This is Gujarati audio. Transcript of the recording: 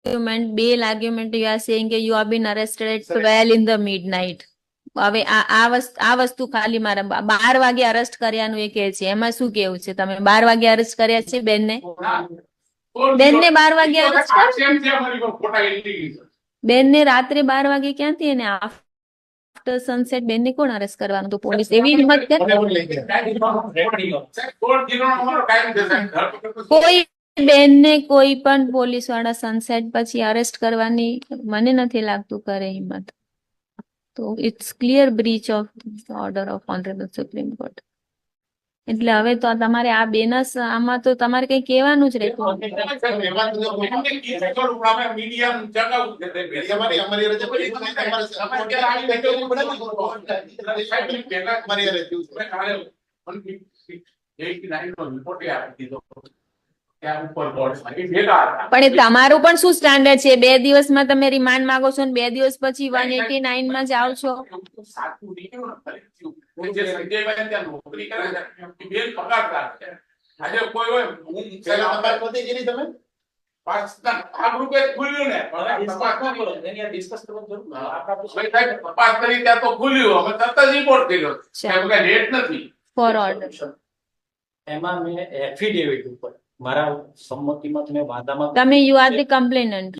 argument, bail argument, you are saying that you have been arrested at 12 in the midnight. હવે આ વસ્તુ ખાલી મારા 12 વાગે અરેસ્ટ કર્યાનું એ કહે છે, એમાં શું કેવું છે? તમે 12 વાગે અરેસ્ટ કર્યા છે બેનને? બેનને 12 વાગે અરેસ્ટ બેનને રાત્રે 12 વાગે ક્યાંથી? એને આફ્ટર સનસેટ બેનને કોણ અરેસ્ટ કરવાનું? તો પોલીસ એવી હિંમત કરે? કોઈ બેનને કોઈ પણ પોલીસ વાળા સનસેટ પછી અરેસ્ટ કરવાની મને નથી લાગતું કરે હિંમત. તો it's clear breach of order of honourable supreme court. એટલે હવે તો તમારે આ બેનસ આમાં તો તમારે કઈ કહેવાનું જ રહેતું. પણ તમારું પણ શું સ્ટાન્ડર્ડ છે? 2 દિવસમાં તમે રિમાન્ડ માંગો છો ને 2 દિવસ પછી 189 માં જાઓ છો. ફોર ઓર્ડર એમાં મેં એફિડેવિટ ઉપર મારા સંમતિમાં તમે વાદામાં તમે યુ આર ધ કમ્પ્લેનન્ટ.